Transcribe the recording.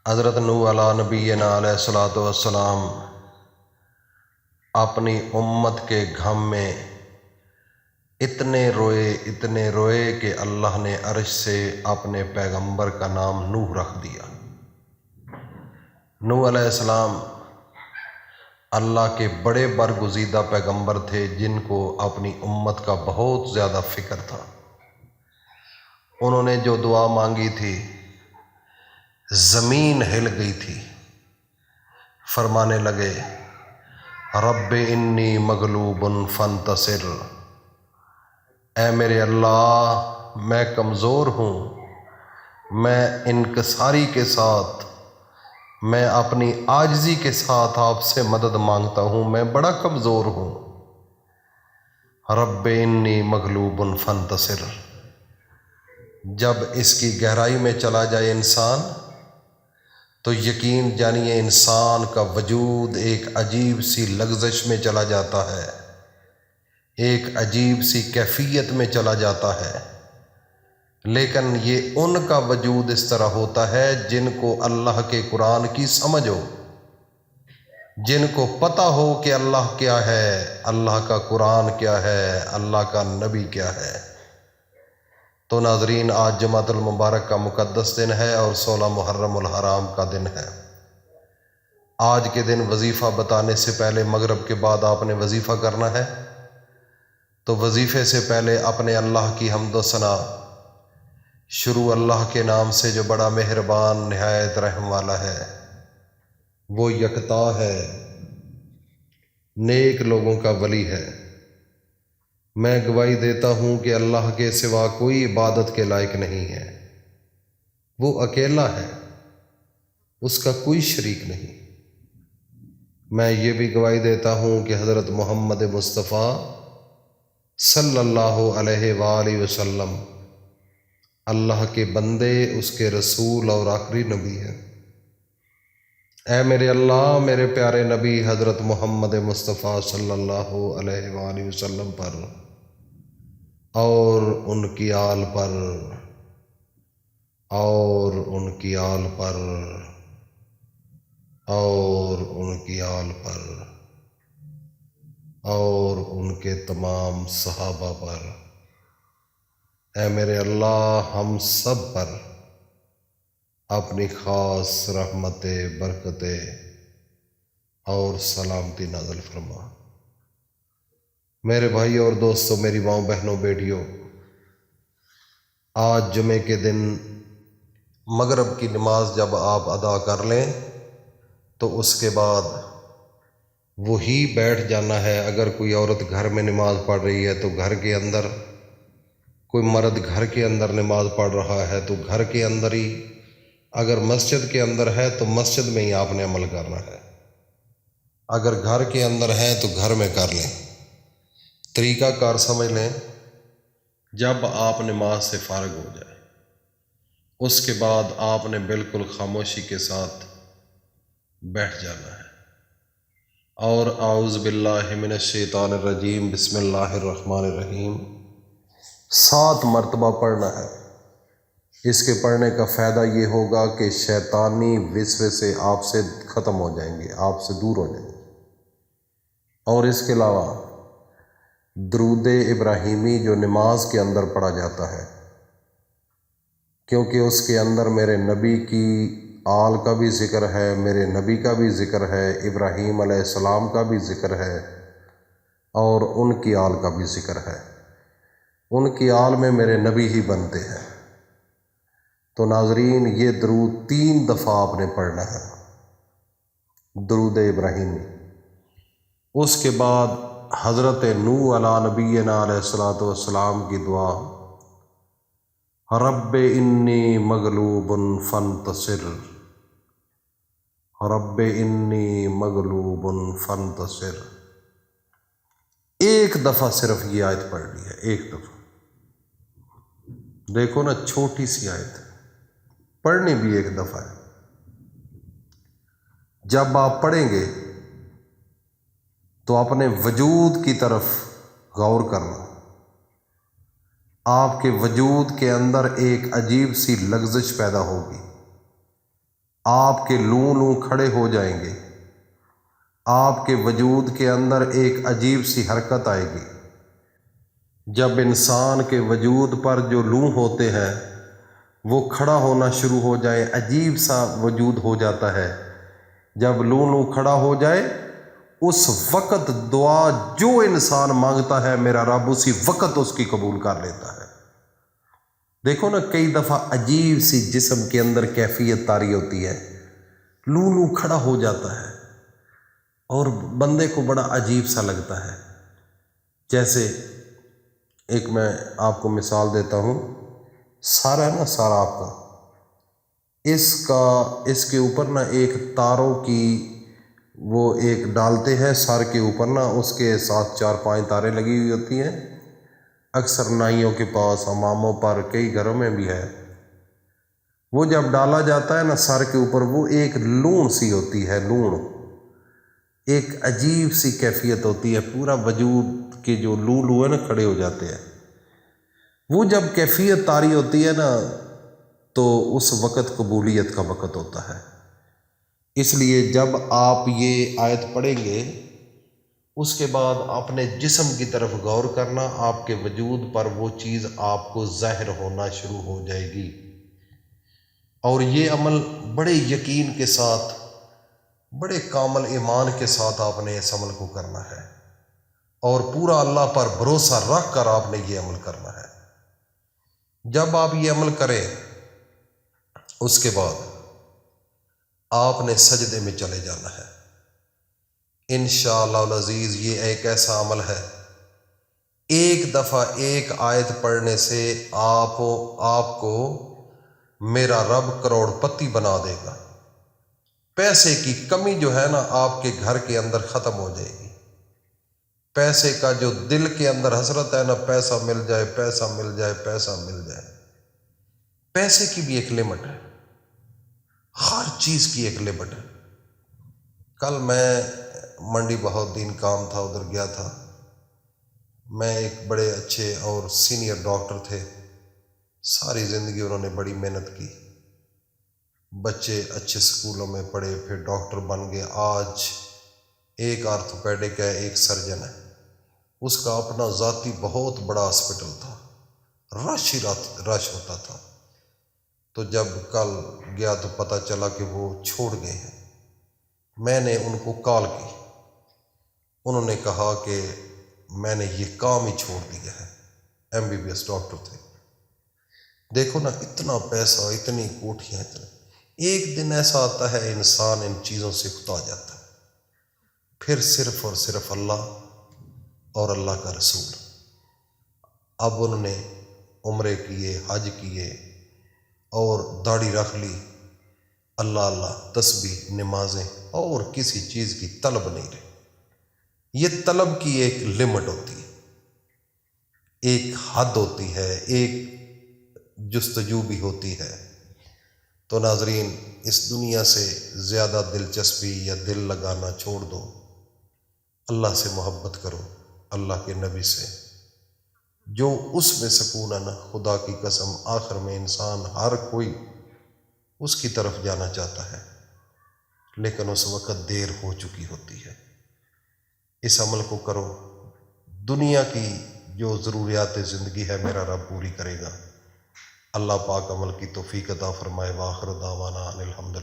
حضرت نوح علیہ نبینا علیہ الصلوۃ والسلام اپنی امت کے غم میں اتنے روئے کہ اللہ نے عرش سے اپنے پیغمبر کا نام نوح رکھ دیا۔ نوح علیہ السلام اللہ کے بڑے برگزیدہ پیغمبر تھے جن کو اپنی امت کا بہت زیادہ فکر تھا۔ انہوں نے جو دعا مانگی تھی زمین ہل گئی تھی، فرمانے لگے رب انی مغلوب فانتصر، اے میرے اللہ میں کمزور ہوں، میں انکساری کے ساتھ، میں اپنی عاجزی کے ساتھ آپ سے مدد مانگتا ہوں، میں بڑا کمزور ہوں۔ رب انی مغلوب فانتصر۔ جب اس کی گہرائی میں چلا جائے انسان تو یقین جانیے انسان کا وجود ایک عجیب سی لغزش میں چلا جاتا ہے، ایک عجیب سی کیفیت میں چلا جاتا ہے۔ لیکن یہ ان کا وجود اس طرح ہوتا ہے جن کو اللہ کے قرآن کی سمجھ ہو، جن کو پتہ ہو کہ اللہ کیا ہے، اللہ کا قرآن کیا ہے، اللہ کا نبی کیا ہے۔ تو ناظرین، آج جمعۃ المبارک کا مقدس دن ہے اور 16 محرم الحرام کا دن ہے۔ آج کے دن وظیفہ بتانے سے پہلے مغرب کے بعد آپ نے وظیفہ کرنا ہے، تو وظیفے سے پہلے اپنے اللہ کی حمد و ثنا شروع اللہ کے نام سے جو بڑا مہربان نہایت رحم والا ہے، وہ یکتا ہے، نیک لوگوں کا ولی ہے۔ میں گواہی دیتا ہوں کہ اللہ کے سوا کوئی عبادت کے لائق نہیں ہے، وہ اکیلا ہے، اس کا کوئی شریک نہیں۔ میں یہ بھی گواہی دیتا ہوں کہ حضرت محمد مصطفیٰ صلی اللہ علیہ وآلہ وسلم اللہ کے بندے، اس کے رسول اور آخری نبی ہیں۔ اے میرے اللہ میرے پیارے نبی حضرت محمد مصطفیٰ صلی اللہ علیہ وآلہ وسلم پر اور ان کی آل پر اور ان کی آل پر اور ان کی آل پر اور ان کے تمام صحابہ پر، اے میرے اللہ ہم سب پر اپنی خاص رحمت برکت اور سلامتی نازل فرما۔ میرے بھائی اور دوستوں، میری ماؤں بہنوں بیٹیوں، آج جمعے کے دن مغرب کی نماز جب آپ ادا کر لیں تو اس کے بعد وہی بیٹھ جانا ہے۔ اگر کوئی عورت گھر میں نماز پڑھ رہی ہے تو گھر کے اندر، کوئی مرد گھر کے اندر نماز پڑھ رہا ہے تو گھر کے اندر ہی، اگر مسجد کے اندر ہے تو مسجد میں ہی آپ نے عمل کرنا ہے، اگر گھر کے اندر ہے تو گھر میں کر لیں۔ طریقہ کار سمجھ لیں، جب آپ نماز سے فارغ ہو جائیں اس کے بعد آپ نے بالکل خاموشی کے ساتھ بیٹھ جانا ہے اور اعوذ باللہ من الشیطان الرجیم بسم اللہ الرحمن الرحیم 7 مرتبہ پڑھنا ہے۔ اس کے پڑھنے کا فائدہ یہ ہوگا کہ شیطانی وسوسے آپ سے ختم ہو جائیں گے، آپ سے دور ہو جائیں گے۔ اور اس کے علاوہ درود ابراہیمی جو نماز کے اندر پڑھا جاتا ہے، کیونکہ اس کے اندر میرے نبی کی آل کا بھی ذکر ہے، میرے نبی کا بھی ذکر ہے، ابراہیم علیہ السلام کا بھی ذکر ہے اور ان کی آل کا بھی ذکر ہے۔ ان کی آل میں میرے نبی ہی بنتے ہیں۔ تو ناظرین، یہ درود 3 دفعہ آپ نے پڑھنا ہے، درود ابراہیمی۔ اس کے بعد حضرت نوح علیہ نبینا علیہ الصلوۃ والسلام کی دعا رب انی مغلوب فانتصر، رب انی مغلوب فانتصر، ایک دفعہ صرف یہ آیت پڑھنی ہے، ایک دفعہ۔ دیکھو نا، چھوٹی سی آیت، پڑھنی بھی ایک دفعہ ہے۔ جب آپ پڑھیں گے تو اپنے وجود کی طرف غور کرنا، آپ کے وجود کے اندر ایک عجیب سی لغزش پیدا ہوگی آپ کے لوں لوں کھڑے ہو جائیں گے، آپ کے وجود کے اندر ایک عجیب سی حرکت آئے گی۔ جب انسان کے وجود پر جو لوں ہوتے ہیں وہ کھڑا ہونا شروع ہو جائے، عجیب سا وجود ہو جاتا ہے۔ جب لوں لوں کھڑا ہو جائے اس وقت دعا جو انسان مانگتا ہے میرا رب اسی وقت اس کی قبول کر لیتا ہے۔ دیکھو نا، کئی دفعہ عجیب سی جسم کے اندر کیفیت طاری ہوتی ہے، لوں لوں کھڑا ہو جاتا ہے اور بندے کو بڑا عجیب سا لگتا ہے۔ جیسے ایک میں آپ کو مثال دیتا ہوں، سارا ہے نا، سارا آپ کا اس کے اوپر نا ایک تاروں کی وہ ایک ڈالتے ہیں سر کے اوپر نا، اس کے ساتھ 4-5 تاریں لگی ہوئی ہوتی ہیں، اکثر نائیوں کے پاس، اماموں پر، کئی گھروں میں بھی ہے۔ وہ جب ڈالا جاتا ہے نا سر کے اوپر، وہ ایک لون سی ہوتی ہے، لون، ایک عجیب سی کیفیت ہوتی ہے، پورا وجود کے جو لو لو ہے نا کھڑے ہو جاتے ہیں۔ وہ جب کیفیت طاری ہوتی ہے نا تو اس وقت قبولیت کا وقت ہوتا ہے۔ اس لیے جب آپ یہ آیت پڑھیں گے اس کے بعد اپنے جسم کی طرف غور کرنا، آپ کے وجود پر وہ چیز آپ کو ظاہر ہونا شروع ہو جائے گی۔ اور یہ عمل بڑے یقین کے ساتھ، بڑے کامل ایمان کے ساتھ آپ نے اس عمل کو کرنا ہے، اور پورا اللہ پر بھروسہ رکھ کر آپ نے یہ عمل کرنا ہے۔ جب آپ یہ عمل کریں اس کے بعد آپ نے سجدے میں چلے جانا ہے۔ انشاءاللہ العزیز یہ ایک ایسا عمل ہے، ایک دفعہ ایک آیت پڑھنے سے آپ کو میرا رب کروڑ پتی بنا دے گا۔ پیسے کی کمی جو ہے نا آپ کے گھر کے اندر ختم ہو جائے گی۔ پیسے کا جو دل کے اندر حسرت ہے نا، پیسہ مل جائے، پیسہ مل جائے، پیسہ مل جائے۔ پیسے کی بھی ایک لمٹ ہے، ہر چیز کی ایک لمٹ ہے۔ کل میں منڈی بہت دن کام تھا، ادھر گیا تھا۔ میں ایک بڑے اچھے اور سینئر ڈاکٹر تھے، ساری زندگی انہوں نے بڑی محنت کی، بچے اچھے سکولوں میں پڑھے، پھر ڈاکٹر بن گئے۔ آج ایک آرتھوپیڈک ہے، ایک سرجن ہے، اس کا اپنا ذاتی بہت بڑا ہاسپٹل تھا، رش ہی رش ہوتا تھا۔ تو جب کل گیا تو پتہ چلا کہ وہ چھوڑ گئے ہیں۔ میں نے ان کو کال کی، انہوں نے کہا کہ میں نے یہ کام ہی چھوڑ دیا ہے۔ MBBS ڈاکٹر تھے۔ دیکھو نا، اتنا پیسہ، اتنی کوٹھیاں، اتنے، ایک دن ایسا آتا ہے انسان ان چیزوں سے اکتا جاتا ہے، پھر صرف اور صرف اللہ اور اللہ کا رسول۔ اب انہوں نے عمرے کیے، حج کیے اور داڑھی رکھ لی، اللہ اللہ، تسبیح، نمازیں، اور کسی چیز کی طلب نہیں رہی۔ یہ طلب کی ایک لمٹ ہوتی ہے، ایک حد ہوتی ہے، ایک جستجو بھی ہوتی ہے۔ تو ناظرین، اس دنیا سے زیادہ دلچسپی یا دل لگانا چھوڑ دو، اللہ سے محبت کرو، اللہ کے نبی سے، جو اس میں سکون ہے نا، خدا کی قسم آخر میں انسان ہر کوئی اس کی طرف جانا چاہتا ہے، لیکن اس وقت دیر ہو چکی ہوتی ہے۔ اس عمل کو کرو، دنیا کی جو ضروریات زندگی ہے میرا رب پوری کرے گا۔ اللہ پاک عمل کی توفیق عطا فرمائے۔ وآخر دعوانا ان الحمدللہ۔